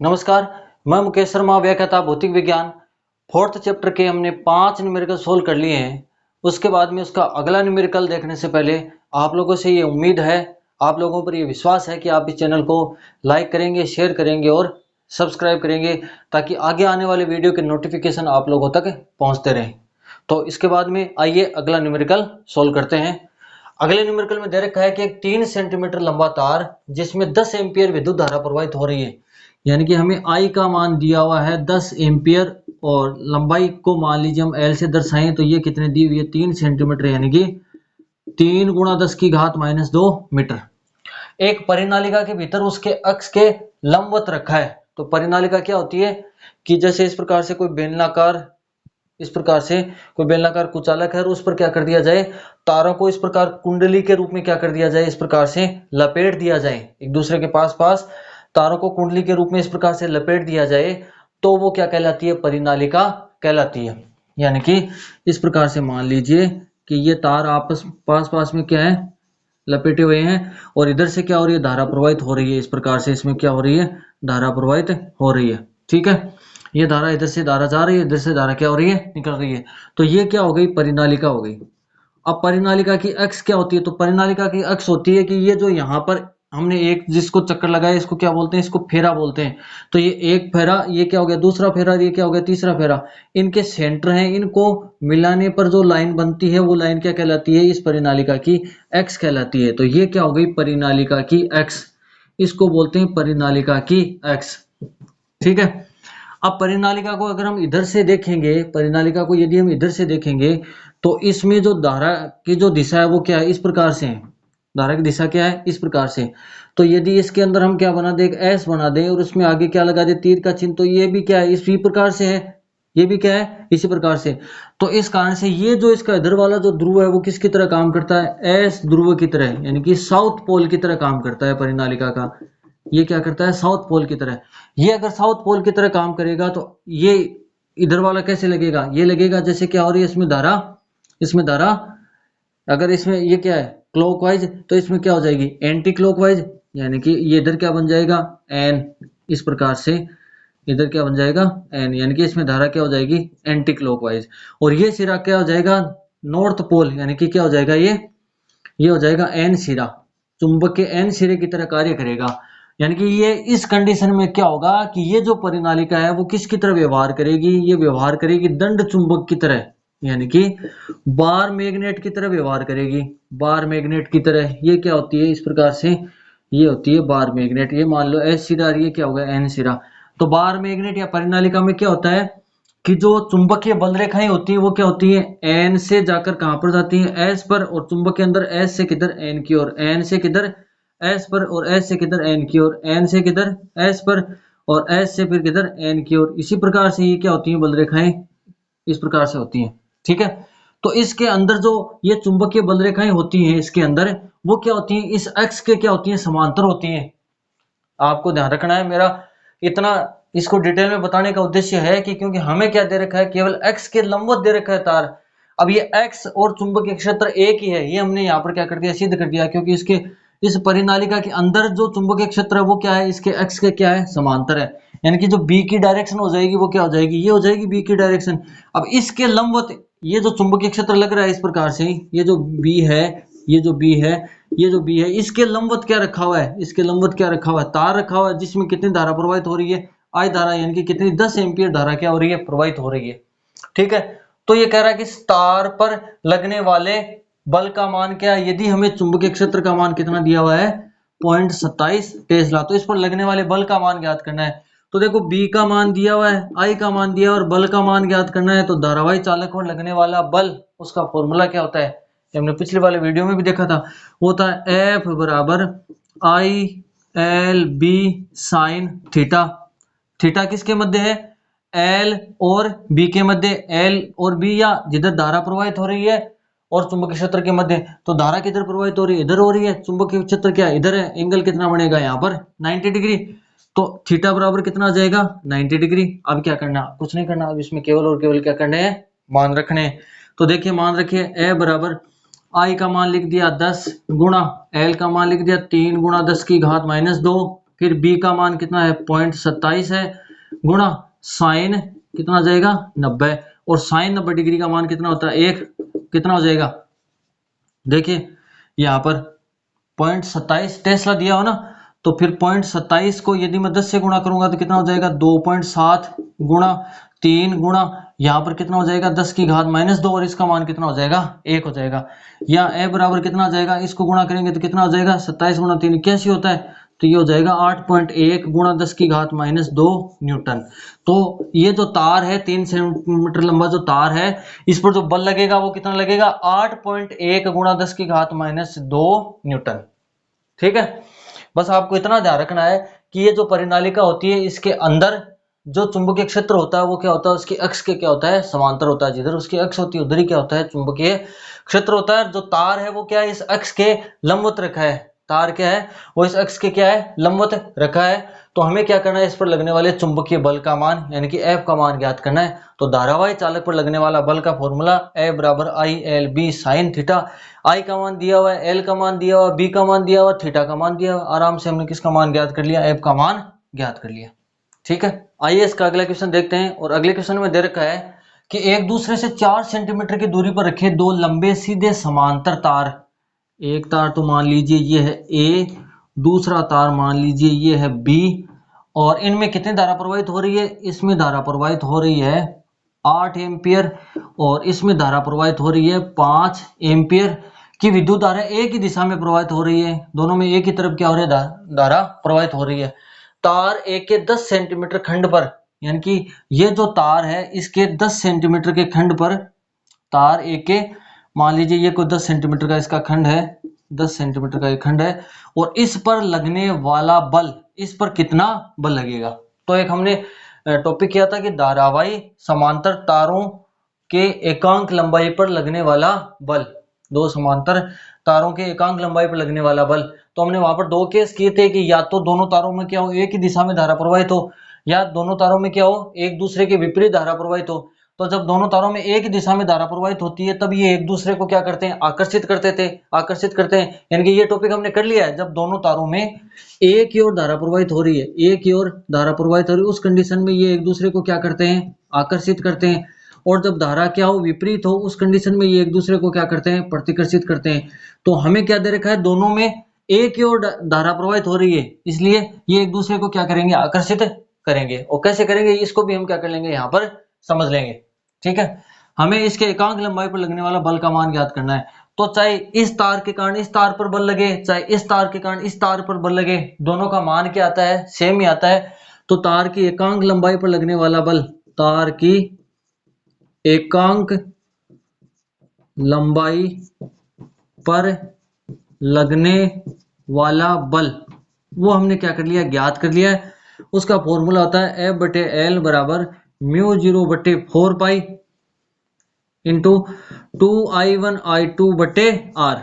नमस्कार, मैं मुकेश शर्मा, व्याख्याता भौतिक विज्ञान। फोर्थ चैप्टर के हमने 5 न्यूमेरिकल सोल्व कर लिए हैं। उसके बाद में उसका अगला न्यूमेरिकल देखने से पहले आप लोगों से ये उम्मीद है, आप लोगों पर ये विश्वास है कि आप इस चैनल को लाइक करेंगे, शेयर करेंगे और सब्सक्राइब करेंगे, ताकि आगे आने वाले वीडियो के नोटिफिकेशन आप लोगों तक पहुँचते रहें। तो इसके बाद में आइए अगला न्यूमेरिकल सोल्व करते हैं। अगले न्यूमेरिकल में दे रखा है कि एक 3 सेंटीमीटर लंबा तार जिसमें 10 एम्पियर विद्युत धारा प्रवाहित हो रही है, यानी कि हमें आई का मान दिया हुआ है 10 एम्पियर और लंबाई को मान लीजिए हम एल से दर्शाएं तो ये कितने दी हुई है 3 सेंटीमीटर, यानी कि 3 गुणा 10 की घात -2 मीटर। एक परिनालिका के भीतर उसके अक्ष के लंबवत रखा है। तो परिनालिका क्या होती है कि जैसे इस प्रकार से कोई बेलनाकार, इस प्रकार से कोई बेलनाकार कुचालक है और उस पर क्या कर दिया जाए, तारों को इस प्रकार कुंडली के रूप में क्या कर दिया जाए, इस प्रकार से लपेट दिया जाए, एक दूसरे के पास पास तारों को कुंडली के रूप में इस प्रकार से लपेट दिया जाए, तो वो क्या कहलाती है, परिनालिका कहलाती है। यानी कि इस प्रकार से मान लीजिए कि ये तार आपस पास पास में क्या है, लपेटे हुए हैं, और इधर से क्या हो रही है, धारा प्रवाहित हो रही है। इस प्रकार से इसमें क्या हो रही है, धारा प्रवाहित हो रही है। ठीक है, ये धारा इधर से धारा जा रही है, इधर से धारा क्या हो रही है, निकल रही है। तो ये क्या हो गई, परिनालिका हो गई। अब परिनालिका की अक्ष क्या होती है, तो परिनालिका की अक्ष होती है कि ये जो यहाँ पर हमने एक जिसको चक्कर लगाया, इसको क्या बोलते हैं, इसको फेरा बोलते हैं। तो ये एक फेरा, ये क्या हो गया दूसरा फेरा, ये क्या हो गया तीसरा फेरा। इनके सेंटर हैं, इनको मिलाने पर जो लाइन बनती है वो लाइन क्या कहलाती है, इस परिनालिका की एक्स कहलाती है। तो ये क्या हो गई, परिनालिका की एक्स, इसको बोलते हैं परिनालिका की एक्स। ठीक है, अब परिनालिका को अगर हम इधर से देखेंगे, परिनालिका को यदि हम इधर से देखेंगे तो इसमें जो धारा की जो दिशा है वो क्या है, इस प्रकार से है। धारा की दिशा क्या है, इस प्रकार से। तो यदि इसके अंदर हम क्या बना दें, एक एस बना दें और उसमें आगे क्या लगा दे, तीर का चिन्ह, तो ये भी क्या है, इसी प्रकार से है, ये भी क्या है, इसी प्रकार से। तो इस कारण से ये जो इसका इधर वाला जो ध्रुव है वो किसकी तरह काम करता है, एस ध्रुव की तरह, यानी कि साउथ पोल की तरह काम करता है परिनालिका का। ये क्या करता है, साउथ पोल की तरह। ये अगर साउथ पोल की तरह काम करेगा तो ये इधर वाला कैसे लगेगा, ये लगेगा जैसे क्या हो रही है, इसमें धारा, इसमें धारा अगर इसमें ये क्या है क्लॉकवाइज, तो इसमें क्या हो जाएगी एंटी क्लॉकवाइज, यानी कि ये इधर क्या बन जाएगा एन, इस प्रकार से इधर क्या बन जाएगा एन, यानी कि इसमें धारा क्या हो जाएगी एंटी क्लॉकवाइज। और ये सिरा क्या हो जाएगा नॉर्थ पोल, यानी कि क्या हो जाएगा ये हो जाएगा एन सिरा, चुंबक के एन सिरे की तरह कार्य करेगा। यानी कि ये इस कंडीशन में क्या होगा कि ये जो परिनालिका है वो किसकी तरह व्यवहार करेगी, ये व्यवहार करेगी दंड चुंबक की तरह, यानी कि बार मैग्नेट की तरह व्यवहार करेगी, बार मैग्नेट की तरह। ये क्या होती है, इस प्रकार से ये होती है बार मैग्नेट। ये मान लो एस सिरा, ये क्या होगा एन सिरा। तो बार मैग्नेट या परिनालिका में क्या होता है कि जो चुंबकीय बल रेखाएं होती है वो क्या होती है, एन से जाकर कहां पर जाती है, एस पर, और चुंबक के अंदर एस से किधर, एन की ओर, एन से किधर एस पर, और एस से किधर एन की ओर, एन से किधर एस पर, और एस से फिर किधर एन की ओर। इसी प्रकार से ये क्या होती है बल रेखाएं, इस प्रकार से होती हैं। ठीक है, तो इसके अंदर जो ये चुंबकीय बल रेखाएं होती हैं इसके अंदर, वो क्या होती हैं, इस एक्स के क्या होती हैं, समांतर होती हैं। आपको ध्यान रखना है, मेरा इतना इसको डिटेल में बताने का उद्देश्य है कि क्योंकि हमें क्या दे रखा है, केवल एक्स के लंबवत दे रखा है तार। अब ये एक्स और चुंबकीय क्षेत्र एक ही है, ये हमने यहाँ पर क्या कर दिया, सिद्ध कर दिया, क्योंकि इसके इस परिनालिका के अंदर जो चुंबकीय क्षेत्र है वो क्या है, इसके एक्स के क्या है, समांतर है। यानी कि जो बी की डायरेक्शन हो जाएगी वो क्या हो जाएगी, ये हो जाएगी बी की डायरेक्शन। अब इसके लंबवत ये जो चुंबकीय क्षेत्र लग रहा है इस प्रकार से, ये जो बी है, ये जो बी है, ये जो बी है, इसके लंबवत क्या रखा हुआ है, इसके लंबवत क्या रखा हुआ है, तार रखा हुआ है, जिसमें कितनी धारा प्रवाहित हो रही है, आई धारा, यानी कि कितनी 10 एम्पियर धारा क्या हो रही है, प्रवाहित हो रही है। ठीक है, तो ये कह रहा है कि तार पर लगने वाले बल का मान क्या है, यदि हमें चुंबकीय क्षेत्र का मान कितना दिया हुआ है 0.27 टेस्ला, तो इस पर लगने वाले बल का मान ज्ञात करना है। तो देखो बी का मान दिया हुआ है, आई का मान दिया और बल का मान ज्ञात करना है। तो धारावाही चालक पर लगने वाला बल, उसका फॉर्मूला क्या होता है, हमने पिछले वाले वीडियो में भी देखा था, वो होता है एफ बराबर I L B sine theta. Theta किसके मध्य है, एल और बी के मध्य, एल और बी या जिधर धारा प्रवाहित हो रही है और चुंबकीय क्षेत्र के मध्य। तो धारा किधर प्रवाहित हो रही है, इधर हो रही है, चुंबकीय क्षेत्र क्या है, इधर है। एंगल कितना बनेगा यहाँ पर 90 डिग्री। तो थीटा बराबर कितना आ जाएगा 90 डिग्री। अब क्या करना, कुछ नहीं करना, अब इसमें केवल और केवल क्या करने हैं, मान रखने हैं। तो देखिए मान रखिए ए बराबर आई का मान लिख दिया 10 गुणा एल का मान लिख दिया 3 गुणा 10 की घात -2, फिर बी का मान कितना है 0.27 है, गुणा साइन कितना आ जाएगा 90, और साइन 90 डिग्री का मान कितना होता है 1, कितना हो जाएगा, देखिए यहाँ पर 0.27 टेस्ला दिया हो ना, तो फिर 0.27 को यदि मैं 10 से गुणा करूंगा तो कितना हो जाएगा 2.7 गुणा 3 गुणा यहाँ पर कितना हो जाएगा 10 की घात -2, और इसका मान कितना हो जाएगा 1 हो जाएगा। या ए बराबर कितना आ जाएगा, इसको गुणा करेंगे तो कितना हो जाएगा 27 गुणा 3 81 होता है, तो ये हो जाएगा 8.1 गुणा 10 की घात -2 न्यूटन। तो ये जो तार है 3 सेंटीमीटर लंबा जो तार है, इस पर जो बल लगेगा वो कितना लगेगा 8.1 गुणा 10 की घात -2 न्यूटन। ठीक है, बस आपको इतना ध्यान रखना है कि ये जो परिनालिका होती है इसके अंदर जो चुंबकीय क्षेत्र होता है वो क्या होता है, उसकी अक्ष के क्या होता है समांतर होता है, जिधर उसकी अक्ष होती है उधर ही क्या होता है चुंबकीय क्षेत्र होता है। जो तार है वो क्या है इस अक्ष के लंबवत रखा है, तार क्या है वो इस अक्ष के क्या है लंबवत रखा है। तो हमें क्या करना है, इस पर लगने वाले चुंबकीय बल का मान यानी कि F का मान ज्ञात करना है। तो धारावाही चालक पर लगने वाला बल का फॉर्मूला F बराबर ILB sin थीटा, I का मान दिया हुआ है, L का मान दिया हुआ है, B का मान दिया हुआ है, थीटा का मान दिया हुआ है। आराम से हमने किसका मान ज्ञात कर लिया, F का मान ज्ञात कर लिया। ठीक है, आइए इसका अगला क्वेश्चन देखते हैं। और अगले क्वेश्चन में दे रखा है कि एक दूसरे से 4 सेंटीमीटर की दूरी पर रखे दो लंबे सीधे समांतर तार, एक तार तो मान लीजिए ये है A, दूसरा तार मान लीजिए ये है B, और इनमें कितनी धारा प्रवाहित हो रही है, इसमें धारा प्रवाहित हो रही है 8 एम्पियर और इसमें धारा प्रवाहित हो रही है 5 एम्पियर की विद्युत धारा एक ही दिशा में प्रवाहित हो रही है, दोनों में एक ही तरफ क्या हो रही है धारा प्रवाहित हो रही है। तार एक के 10 सेंटीमीटर खंड पर, यानी कि ये जो तार है इसके 10 सेंटीमीटर के खंड पर, तार एक के मान लीजिए ये कोई 10 सेंटीमीटर का इसका खंड है, 10 सेंटीमीटर का एक खंड है, और इस पर लगने वाला बल, इस पर कितना बल लगेगा। तो एक हमने टॉपिक किया था कि धारावाही समांतर तारों के एकांक लंबाई पर लगने वाला बल, दो समांतर तारों के एकांक लंबाई पर लगने वाला बल। तो हमने वहां पर दो केस किए थे कि या तो दोनों तारों में क्या हो एक ही दिशा में धारा प्रवाहित हो, या दोनों तारों में क्या हो एक दूसरे के विपरीत धारा प्रवाहित हो। तो जब दोनों तारों में एक ही दिशा में धारा प्रवाहित होती है तब ये एक दूसरे को क्या करते हैं आकर्षित करते हैं, यानी कि ये टॉपिक हमने कर लिया है। जब दोनों तारों में एक ही ओर धारा प्रवाहित हो रही है, एक ही ओर धारा प्रवाहित हो रही है, उस कंडीशन में ये एक दूसरे को क्या करते हैं आकर्षित करते हैं। और जब धारा क्या हो विपरीत हो उस कंडीशन में ये एक दूसरे को क्या करते हैं प्रतिकर्षित करते हैं। तो हमें क्या दे रखा है, दोनों में एक ही ओर धारा प्रवाहित हो रही है, इसलिए ये एक दूसरे को क्या करेंगे आकर्षित करेंगे। और कैसे करेंगे इसको भी हम क्या कर लेंगे यहाँ पर समझ लेंगे। ठीक है, हमें इसके एकांक लंबाई पर लगने वाला बल का मान ज्ञात करना है। तो चाहे इस तार के कारण इस तार पर बल लगे, चाहे इस तार के कारण इस तार पर बल लगे, दोनों का मान क्या आता है सेम ही आता है। तो तार की एकांक लंबाई पर लगने वाला बल, तार की एकांक लंबाई पर लगने वाला बल वो हमने क्या कर लिया ज्ञात कर लिया है। उसका फॉर्मूला होता है F/L बराबर μ0/4 इंटू 2I1I2/R।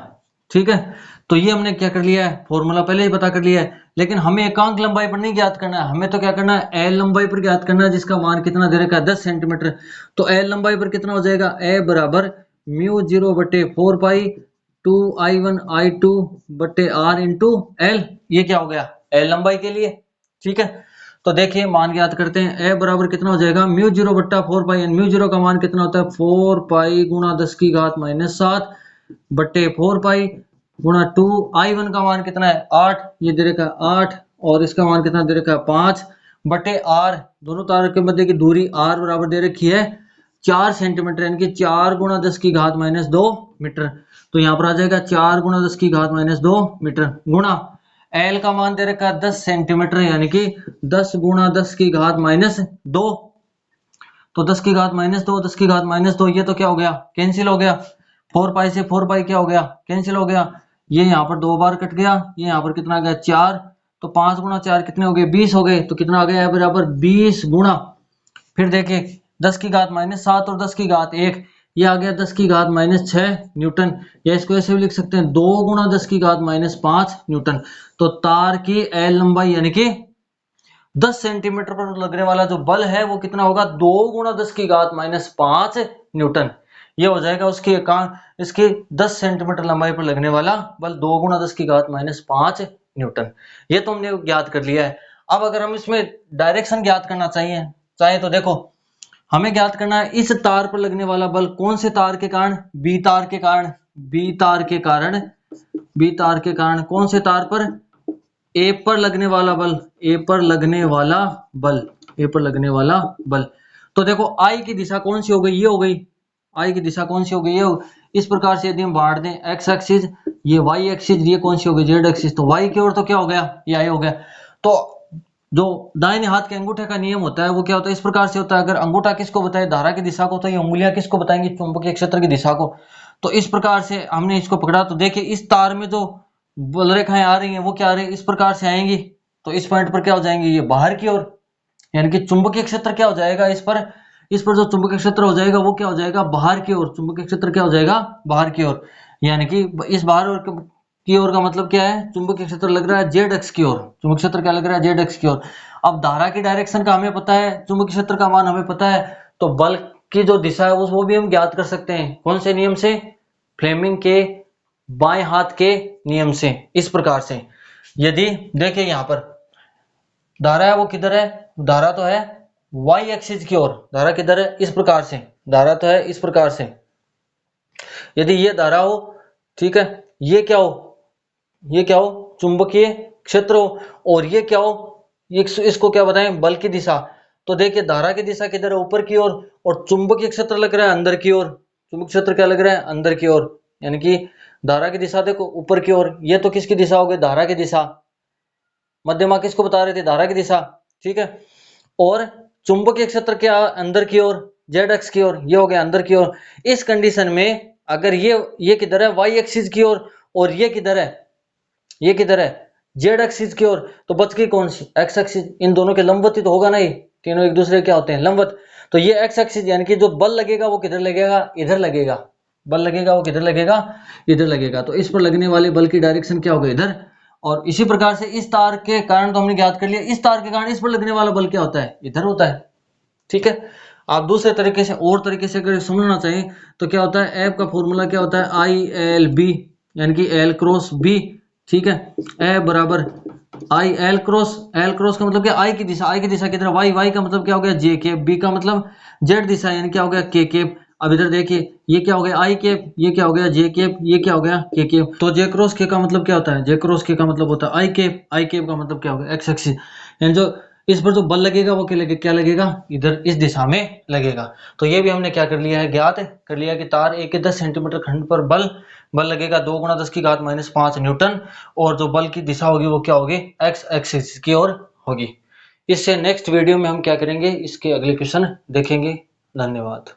ठीक है, तो ये हमने क्या कर लिया है फॉर्मूला पहले ही पता कर लिया है, लेकिन हमें एकांक लंबाई पर नहीं ज्ञात करना है, हमें तो क्या करना है L लंबाई पर ज्ञात करना है, जिसका मान कितना दे रखा है 10 सेंटीमीटर। तो L लंबाई पर कितना हो जाएगा F बराबर μ0/4 2I1I2/R इंटू L, ये क्या हो गया L लंबाई के लिए। ठीक है, तो देखिए मान ज्ञात करते हैं। F बराबर कितना हो जाएगा μ0/4 यानी μ0 का मान कितना होता है 4 पाई गुणा 10 की घात -7/4 गुणा 2I1 का मान कितना है 8, ये दे रखा है 8, और इसका मान कितना दे रखा है 5/R। दोनों तारों के मध्य की दूरी R बराबर दे रखी है 4 सेंटीमीटर, यानी कि 4 गुणा 10 की घात -2 मीटर। तो यहाँ पर आ जाएगा 4 गुणा 10 की घात -2 मीटर, गुणा L का मान दे रखा है 10 सेंटीमीटर, यानी कि 10 गुणा 10 की घात -2। तो 10 की घात -2, 10 की घात -2, ये तो क्या हो गया कैंसिल हो गया, 4 पाई से 4 पाई क्या हो गया कैंसिल हो गया, ये यहाँ पर 2 बार कट गया, ये यहाँ पर कितना आ गया 4, तो 5 गुणा 4 कितने हो गए 20 हो गए। तो कितना आ गया बराबर 20 गुणा, फिर देखिए 10 की घात -7 और 10 की घात 1, ये आ गया 10 की घात -6 न्यूटन, या इसको ऐसे भी लिख सकते हैं 2 गुणा 10 की घात -5 न्यूटन। तो तार की L लंबाई यानी कि 10 सेंटीमीटर पर लगने वाला जो बल है वो कितना होगा 2 गुणा 10 की घात -5 न्यूटन। ये हो जाएगा इसके 10 सेंटीमीटर लंबाई पर लगने वाला बल 2 गुणा 10 की घात -5 न्यूटन। ये तो हमने ज्ञात कर लिया है। अब अगर हम इसमें डायरेक्शन ज्ञात करना चाहे तो देखो, हमें ज्ञात करना है इस तार पर लगने वाला बल कौन से तार के कारण, बी तार के कारण, बी तार के कारण, बी तार के कारण कौन से तार पर, ए पर लगने वाला बल, ए पर लगने वाला बल, ए पर लगने वाला बल। तो देखो आई की दिशा कौन सी हो गई, ये हो गई, आई की दिशा कौन सी हो गई, ये हो। इस प्रकार से यदि हम बांट दें एक्स एक्सिस, ये वाई एक्सिस, ये कौन सी हो गई, जेड एक्सिस, तो वाई की ओर तो क्या हो गया, ये आई हो गया। तो जो दाहिने हाथ के अंगूठे का नियम होता है वो क्या होता है, इस प्रकार से होता है। अगर अंगूठा किसको बताए, धारा की दिशा को, तो ये उंगलियां किसको बताएंगी, चुंबकीय क्षेत्र की दिशा को। तो इस प्रकार से हमने इसको पकड़ा। तो देखिए इस तार में जो बल रेखाएं आ रही हैं वो क्या आ रही है, इस प्रकार से आएंगी। तो इस पॉइंट पर क्या हो जाएंगी, ये बाहर की ओर, यानी कि चुंबकीय क्षेत्र क्या हो जाएगा, इस पर जो चुंबकीय क्षेत्र हो जाएगा वो क्या हो जाएगा, बाहर की ओर। चुंबकीय क्षेत्र क्या हो जाएगा, बाहर की ओर। यानी कि इस बाहर की ओर का मतलब क्या है, चुंबकीय क्षेत्र लग रहा है जेड एक्स की ओर। चुंबकीय क्षेत्र क्या लग रहा है, जेड एक्स की ओर। अब धारा की डायरेक्शन का हमें पता है, चुंबकीय क्षेत्र का मान हमें पता है, तो बल की जो दिशा है वो भी हम ज्ञात कर सकते हैं। कौन से नियम से, फ्लेमिंग के बाएं हाथ के नियम से। इस प्रकार से यदि देखिए यहां पर धारा है वो किधर है, धारा तो है वाई एक्सिस की ओर। धारा किधर है, इस प्रकार से, धारा तो है इस प्रकार से। यदि ये धारा हो, ठीक है, ये क्या हो, ये क्या हो, चुंबकीय क्षेत्र हो, और ये क्या हो, ये इसको क्या बताएं, बल की दिशा। तो देखिए धारा की दिशा किधर है, ऊपर की ओर, और चुंबकीय क्षेत्र लग रहा है अंदर की ओर। चुंबकीय क्षेत्र क्या लग रहा है, अंदर की ओर। यानी कि धारा की दिशा देखो ऊपर की ओर, ये तो किसकी दिशा हो गई, धारा की दिशा। मध्यमा किसको बता रहे थे, धारा की दिशा, ठीक है। और चुंबकीय क्षेत्र क्या, अंदर की ओर, जेड एक्स की ओर, ये हो गया अंदर की ओर। इस कंडीशन में अगर ये किधर है, वाई एक्सिस की ओर, और ये किधर है, ये किधर है, जेड एक्सिस की ओर, तो बच गई कौन सी, एक्स एक्सिस। इन दोनों के लंबवत ही तो होगा ना, ये तीनों एक दूसरे क्या होते हैं, लंबवत। तो ये एक्स एक्सिस, यानी कि जो बल लगेगा वो किधर लगेगा, इधर लगेगा। बल लगेगा वो किधर लगेगा, इधर लगेगा। तो इस पर लगने वाले बल की डायरेक्शन क्या होगा, इधर। और इसी प्रकार से इस तार के कारण तो हमने ज्ञात कर लिया, इस तार के कारण इस पर लगने वाला बल क्या होता है, इधर होता है, ठीक है। आप दूसरे तरीके से और तरीके से अगर समझना चाहिए तो क्या होता है, एफ का फॉर्मूला क्या होता है, आई एल बी, यानी कि एल क्रॉस बी, ठीक है। ए बराबर I L cross, L cross का मतलब क्या, आई की दिशा, आई की दिशा किधर, वाई, वाई का मतलब क्या हो गया, जे केप, बी का मतलब जेड दिशा, यानी क्या हो गया, के केप। अब इधर देखिए ये क्या हो गया, आई केप, ये क्या हो गया, जे केप, ये क्या हो गया, के केप। तो जे क्रॉस के का मतलब क्या होता है, जे क्रॉस के का मतलब होता है आई केप, आई केप का मतलब क्या हो गया, एक्स एक्सिस। यानी जो इस पर जो बल लगेगा वो क्या लगेगा, इधर इस दिशा में लगेगा। तो ये भी हमने क्या कर लिया है, ज्ञात कर लिया कि तार एक के 10 सेंटीमीटर खंड पर बल लगेगा 2 गुणा 10 की घात -5 न्यूटन, और जो बल की दिशा होगी वो क्या होगी, एक्स एक्सिस की ओर होगी। इससे नेक्स्ट वीडियो में हम क्या करेंगे, इसके अगले क्वेश्चन देखेंगे। धन्यवाद।